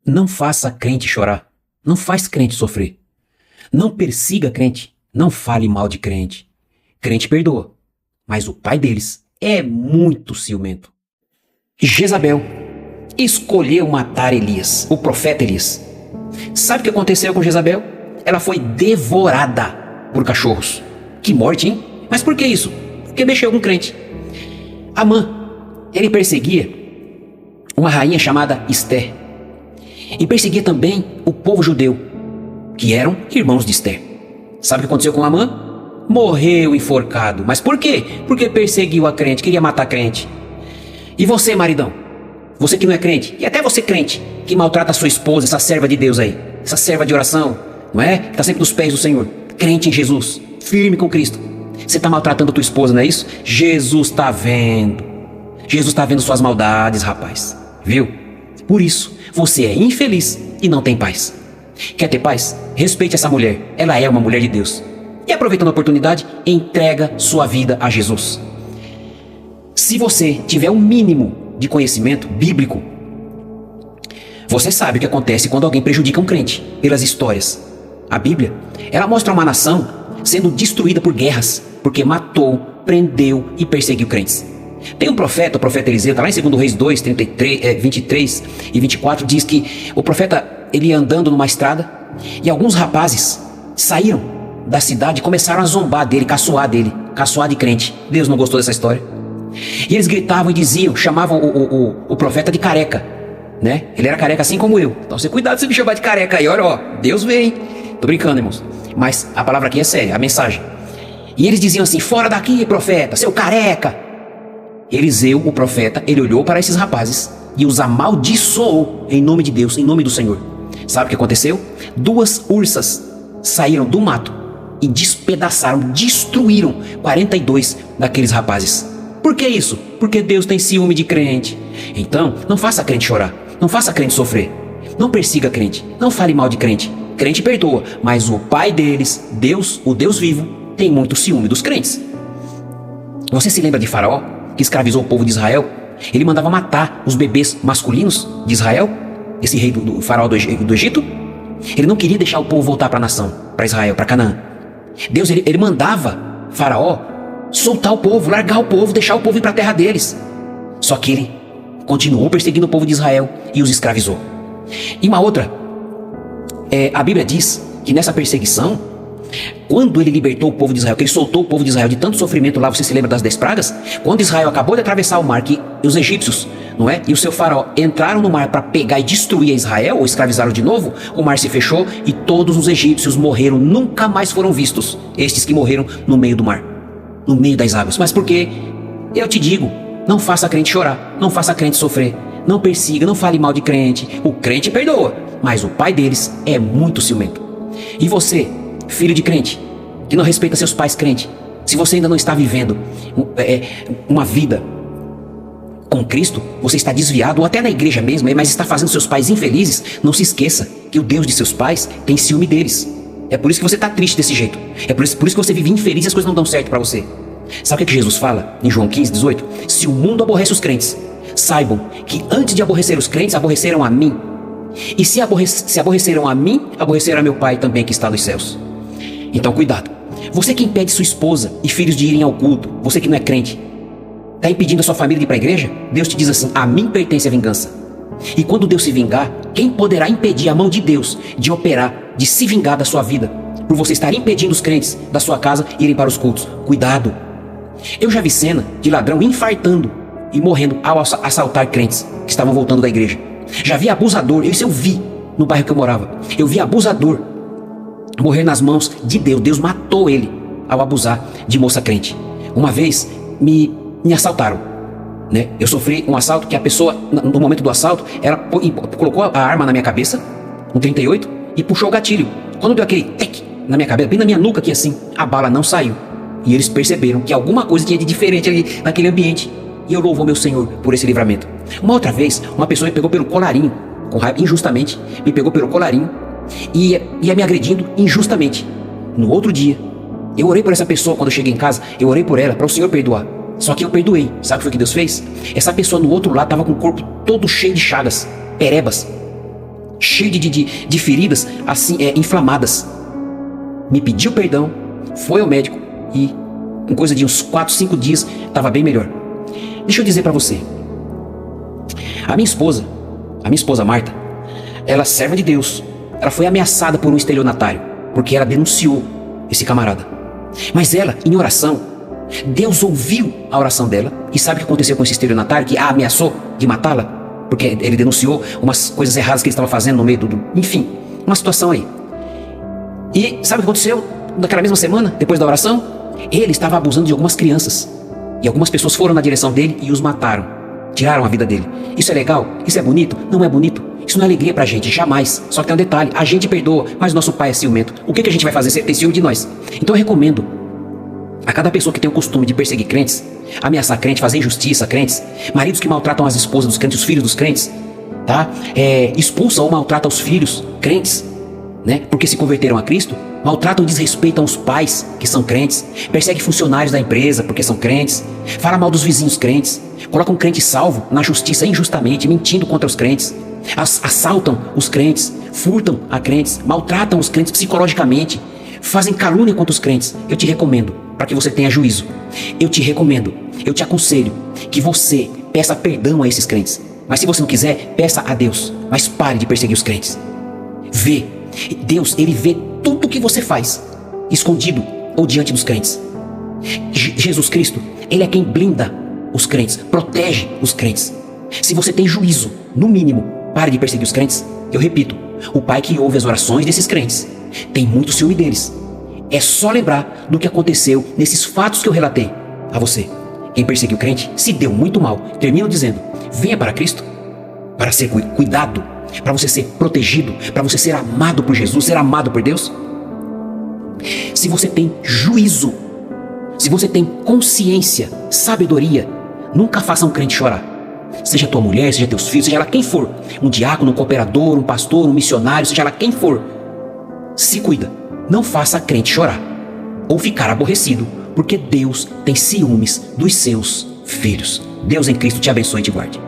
Não faça crente chorar. Não faz crente sofrer. Não persiga crente. Não fale mal de crente. Crente perdoa, mas o pai deles é muito ciumento. Jezabel escolheu matar Elias, o profeta Elias. Sabe o que aconteceu com Jezabel? Ela foi devorada por cachorros. Que morte, hein? Mas por que isso? Porque mexeu com crente. Amã, ele perseguia uma rainha chamada Esther. E perseguia também o povo judeu, que eram irmãos de Esther. Sabe o que aconteceu com Amã? Morreu enforcado. Mas por quê? Porque perseguiu a crente, queria matar a crente. E você, maridão? Você que não é crente, e até você crente, que maltrata a sua esposa, essa serva de Deus aí, essa serva de oração, não é? Que está sempre nos pés do Senhor, crente em Jesus, firme com Cristo. Você está maltratando a tua esposa, não é isso? Jesus está vendo. Jesus está vendo suas maldades, rapaz. Viu? Por isso, você é infeliz e não tem paz. Quer ter paz? Respeite essa mulher. Ela é uma mulher de Deus. E aproveitando a oportunidade, entrega sua vida a Jesus. Se você tiver um mínimo de conhecimento bíblico, você sabe o que acontece quando alguém prejudica um crente pelas histórias. A Bíblia, ela mostra uma nação sendo destruída por guerras, porque matou, prendeu e perseguiu crentes. Tem um profeta, o profeta Eliseu, está lá em 2 Reis 2, 23 e 24, diz que o profeta, ele ia andando numa estrada e alguns rapazes saíram da cidade e começaram a zombar dele, caçoar de crente. Deus não gostou dessa história. E eles gritavam e diziam, chamavam o profeta de careca, né? Ele era careca assim como eu. Então você cuidado se me chamar de careca aí, olha, ó, Deus vem. Tô brincando, irmãos. Mas a palavra aqui é séria, a mensagem. E eles diziam assim, fora daqui, profeta, seu careca. Eliseu, o profeta, ele olhou para esses rapazes e os amaldiçoou em nome de Deus, em nome do Senhor. Sabe o que aconteceu? 2 ursas saíram do mato e despedaçaram, destruíram 42 daqueles rapazes. Por que isso? Porque Deus tem ciúme de crente. Então, não faça crente chorar, não faça crente sofrer, não persiga crente, não fale mal de crente. Crente perdoa, mas o pai deles, Deus, o Deus vivo, tem muito ciúme dos crentes. Você se lembra de Faraó, que escravizou o povo de Israel? Ele mandava matar os bebês masculinos de Israel, esse rei do Faraó do Egito. Ele não queria deixar o povo voltar para a nação, para Israel, para Canaã. Deus, ele mandava Faraó soltar o povo, largar o povo, deixar o povo ir para a terra deles. Só que ele continuou perseguindo o povo de Israel e os escravizou. E uma outra, a Bíblia diz que nessa perseguição, quando ele libertou o povo de Israel, que ele soltou o povo de Israel de tanto sofrimento lá, você se lembra das 10 pragas? Quando Israel acabou de atravessar o mar, que os egípcios, não é? E o seu faraó entraram no mar para pegar e destruir Israel, ou escravizaram de novo, o mar se fechou e todos os egípcios morreram, nunca mais foram vistos, estes que morreram no meio do mar, no meio das águas. Mas por quê? Eu te digo, não faça crente chorar, não faça crente sofrer, não persiga, não fale mal de crente. O crente perdoa, mas o pai deles é muito ciumento. E você, filho de crente, que não respeita seus pais crente, se você ainda não está vivendo uma vida com Cristo, você está desviado, ou até na igreja mesmo, mas está fazendo seus pais infelizes, não se esqueça que o Deus de seus pais tem ciúme deles. É por isso que você está triste desse jeito. É por isso que você vive infeliz e as coisas não dão certo para você. Sabe o que Jesus fala em João 15, 18? Se o mundo aborrece os crentes, saibam que antes de aborrecer os crentes, aborreceram a mim. E se aborreceram a mim, aborreceram a meu Pai também que está nos céus. Então cuidado. Você que impede sua esposa e filhos de irem ao culto, você que não é crente, está impedindo a sua família de ir para a igreja? Deus te diz assim, a mim pertence a vingança. E quando Deus se vingar, quem poderá impedir a mão de Deus de operar, de se vingar da sua vida, por você estar impedindo os crentes da sua casa irem para os cultos? Cuidado. Eu já vi cena de ladrão infartando e morrendo ao assaltar crentes que estavam voltando da igreja. Já vi abusador, isso eu vi no bairro que eu morava. Eu vi abusador morrer nas mãos de Deus. Deus matou ele ao abusar de moça crente. Uma vez me assaltaram, né? Eu sofri um assalto que a pessoa, no momento do assalto, ela colocou a arma na minha cabeça, um 38, e puxou o gatilho. Quando deu aquele tec na minha cabeça, bem na minha nuca aqui assim, a bala não saiu. E eles perceberam que alguma coisa tinha de diferente ali naquele ambiente. E eu louvo meu Senhor por esse livramento. Uma outra vez, uma pessoa me pegou pelo colarinho, com raiva, injustamente, me pegou pelo colarinho e ia me agredindo injustamente. No outro dia, eu orei por essa pessoa quando eu cheguei em casa, eu orei por ela, para o Senhor perdoar. Só que eu perdoei. Sabe o que foi que Deus fez? Essa pessoa no outro lado estava com o corpo todo cheio de chagas, perebas, cheio de feridas assim, inflamadas. Me pediu perdão, foi ao médico e em coisa de uns 4, 5 dias estava bem melhor. Deixa eu dizer pra você, a minha esposa Marta, ela é serva de Deus. Ela foi ameaçada por um estelionatário, porque ela denunciou esse camarada. Mas ela, em oração, Deus ouviu a oração dela. E sabe o que aconteceu com esse estelionatário que a ameaçou de matá-la? Porque ele denunciou umas coisas erradas que ele estava fazendo no meio enfim, uma situação aí. E sabe o que aconteceu naquela mesma semana, depois da oração? Ele estava abusando de algumas crianças. E algumas pessoas foram na direção dele e os mataram. Tiraram a vida dele. Isso é legal? Isso é bonito? Não é bonito? Isso não é alegria pra gente, jamais. Só que tem um detalhe, a gente perdoa, mas nosso pai é ciumento. O que a gente vai fazer se ele tem ciúme de nós? Então eu recomendo a cada pessoa que tem o costume de perseguir crentes, ameaçar crentes, fazer injustiça a crentes, maridos que maltratam as esposas dos crentes, os filhos dos crentes, tá? Expulsam ou maltratam os filhos crentes, né? Porque se converteram a Cristo, maltratam e desrespeitam os pais que são crentes, perseguem funcionários da empresa porque são crentes, fala mal dos vizinhos crentes, colocam um crente salvo na justiça injustamente, mentindo contra os crentes, assaltam os crentes, furtam a crentes, maltratam os crentes psicologicamente, fazem calúnia contra os crentes. Eu te recomendo, para que você tenha juízo, eu te recomendo, eu te aconselho que você peça perdão a esses crentes. Mas se você não quiser, peça a Deus, mas pare de perseguir os crentes. Deus, ele vê tudo o que você faz, escondido ou diante dos crentes. Jesus Cristo, ele é quem blinda os crentes, protege os crentes. Se você tem juízo, no mínimo, pare de perseguir os crentes. Eu repito, o pai que ouve as orações desses crentes tem muito ciúme deles. É só lembrar do que aconteceu nesses fatos que eu relatei a você. Quem perseguiu o crente se deu muito mal. Termino dizendo, venha para Cristo para ser cuidado, para você ser protegido, para você ser amado por Jesus, ser amado por Deus. Se você tem juízo, se você tem consciência, sabedoria, nunca faça um crente chorar. Seja tua mulher, seja teus filhos, seja lá quem for, um diácono, um cooperador, um pastor, um missionário, seja lá quem for, se cuida, não faça crente chorar ou ficar aborrecido, porque Deus tem ciúmes dos seus filhos. Deus em Cristo te abençoe e te guarde.